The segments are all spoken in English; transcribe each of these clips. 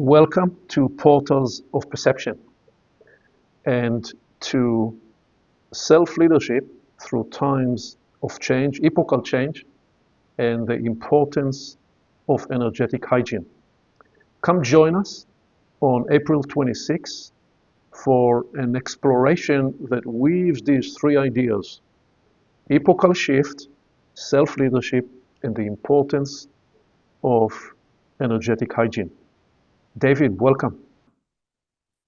Welcome to Portals of Perception and to self-leadership through times of change, epochal change, and the importance of energetic hygiene. Come join us on April 26th for an exploration that weaves these three ideas: epochal shift, self-leadership, and the importance of energetic hygiene. David, welcome.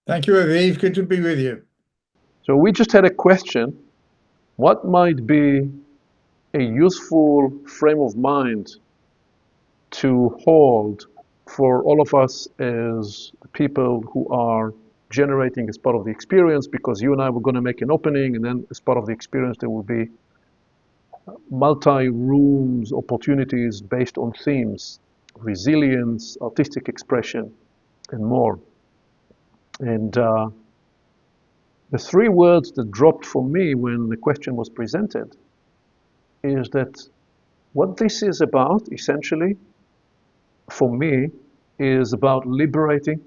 Thank you, Aviv. Good to be with you. So we just had a question. What might be a useful frame of mind to hold for all of us as people who are generating as part of the experience? Because you and I were going to make an opening, and then as part of the experience there will be multi-rooms opportunities based on themes: resilience, artistic expression, and more. And the three words that dropped for me when the question was presented is that what this is about, essentially, for me, is about liberating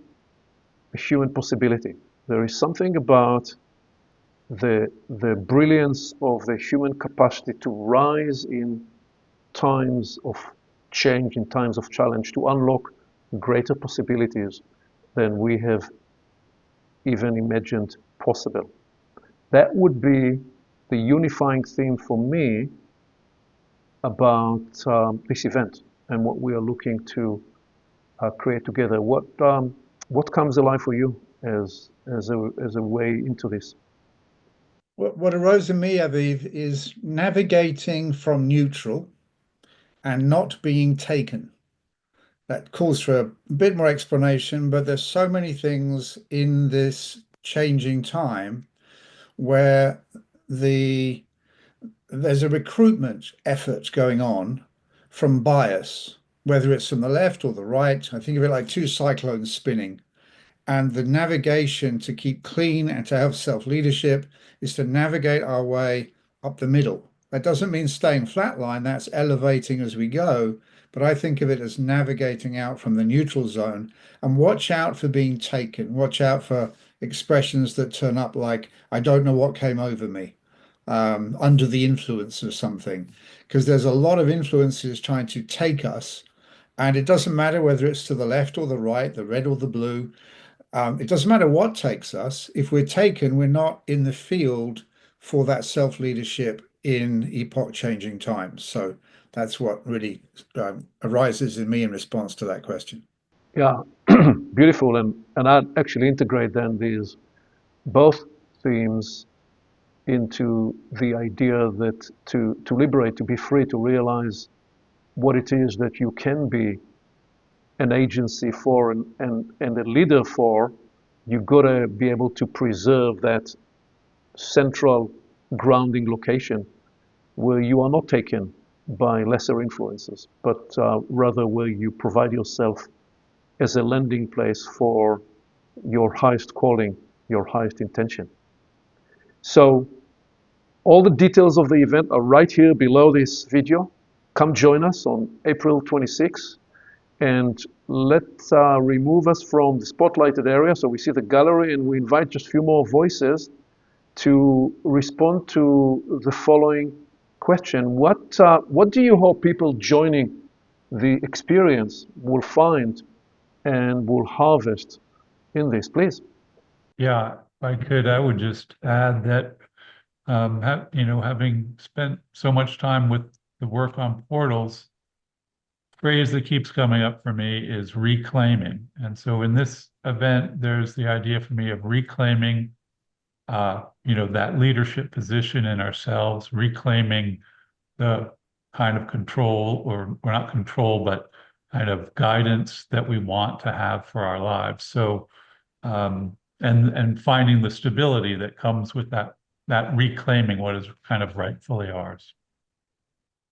the human possibility. There is something about the brilliance of the human capacity to rise in times of change, in times of challenge, to unlock greater possibilities than we have even imagined possible. That would be the unifying theme for me about this event and what we are looking to create together. What comes alive for you as a way into this? What arose in me, Aviv, is navigating from neutral and not being taken. That calls for a bit more explanation, but there's so many things in this changing time where there's a recruitment effort going on from bias, whether it's from the left or the right. I think of it like two cyclones spinning. And the navigation to keep clean and to have self-leadership is to navigate our way up the middle. That doesn't mean staying flatline, that's elevating as we go. But I think of it as navigating out from the neutral zone, and watch out for being taken. Watch out for expressions that turn up like, I don't know what came over me, under the influence of something. Because there's a lot of influences trying to take us. And it doesn't matter whether it's to the left or the right, the red or the blue. It doesn't matter what takes us. If we're taken, we're not in the field for that self-leadership in epoch-changing times. So that's what really arises in me in response to that question. Yeah, beautiful. And I'd actually integrate then these both themes into the idea that to liberate, to be free, to realize what it is that you can be an agency for and a leader for, you've got to be able to preserve that central grounding location where you are not taken by lesser influences, but rather where you provide yourself as a landing place for your highest calling, your highest intention. So all the details of the event are right here below this video. Come join us on April 26th. And let's remove us from the spotlighted area so we see the gallery, and we invite just a few more voices to respond to the following question. What do you hope people joining the experience will find and will harvest in this, please? Yeah, if I could, I would just add that, having spent so much time with the work on portals, phrase that keeps coming up for me is reclaiming. And so in this event, there's the idea for me of reclaiming, that leadership position in ourselves, reclaiming the kind of control, or not control, but kind of guidance that we want to have for our lives. So, and finding the stability that comes with that reclaiming what is kind of rightfully ours.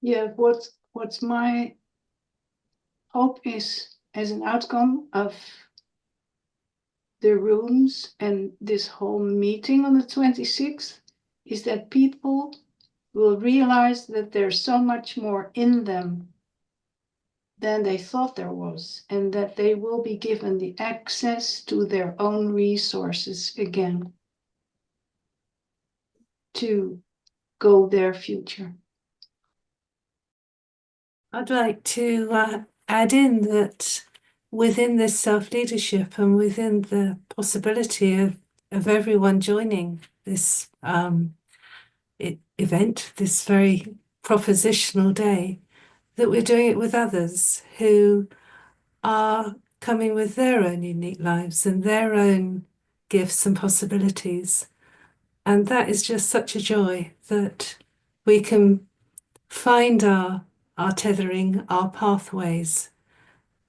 Yeah, what's my hope is, as an outcome of the rooms and this whole meeting on the 26th, is that people will realize that there's so much more in them than they thought there was, and that they will be given the access to their own resources again to go their future. I'd like to add in that within this self-leadership and within the possibility of everyone joining this event, this very propositional day, that we're doing it with others who are coming with their own unique lives and their own gifts and possibilities. And that is just such a joy that we can find our tethering, our pathways,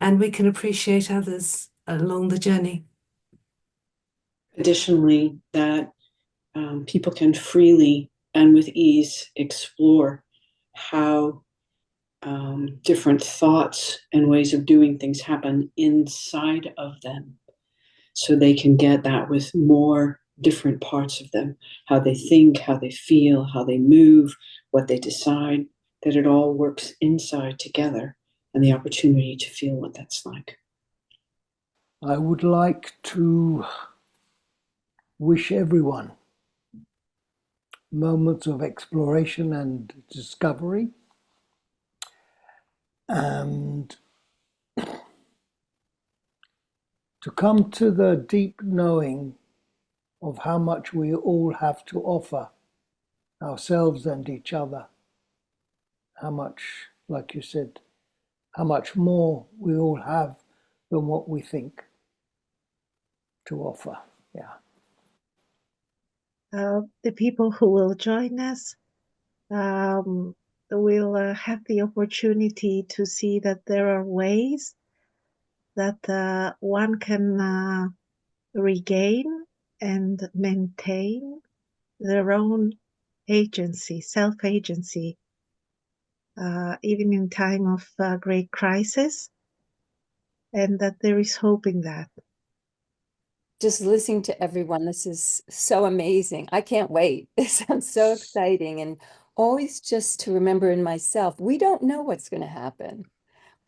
and we can appreciate others along the journey. Additionally, that people can freely and with ease explore how different thoughts and ways of doing things happen inside of them. So they can get that with more different parts of them, how they think, how they feel, how they move, what they decide, that it all works inside together, and the opportunity to feel what that's like. I would like to wish everyone moments of exploration and discovery, and to come to the deep knowing of how much we all have to offer ourselves and each other. How much, like you said, how much more we all have than what we think to offer. Yeah. The people who will join us will have the opportunity to see that there are ways that one can regain and maintain their own agency, self-agency, even in time of great crisis, and that there is hope in that. Just listening to everyone, this is so amazing. I can't wait. It sounds so exciting. And always just to remember in myself, we don't know what's going to happen.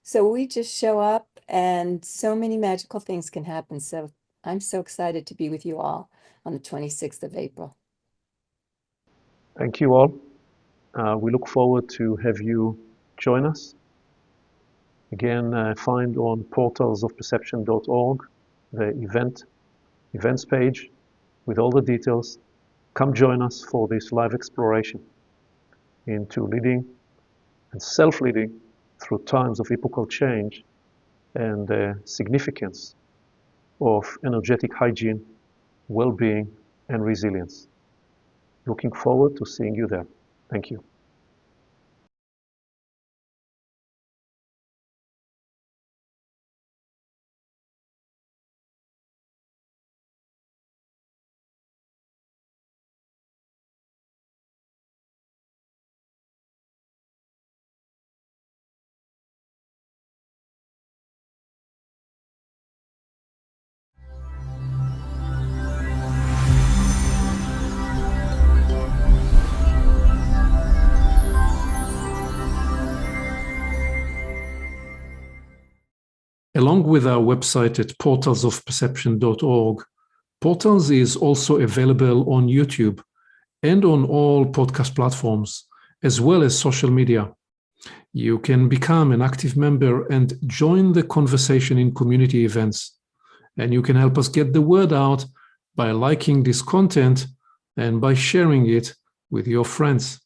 So we just show up and so many magical things can happen. So I'm so excited to be with you all on the 26th of April. Thank you all. We look forward to have you join us. Again, find on portalsofperception.org the events page with all the details. Come join us for this live exploration into leading and self-leading through times of epochal change and the significance of energetic hygiene, well-being, and resilience. Looking forward to seeing you there. Thank you. Along with our website at portalsofperception.org, Portals is also available on YouTube and on all podcast platforms, as well as social media. You can become an active member and join the conversation in community events. And you can help us get the word out by liking this content and by sharing it with your friends.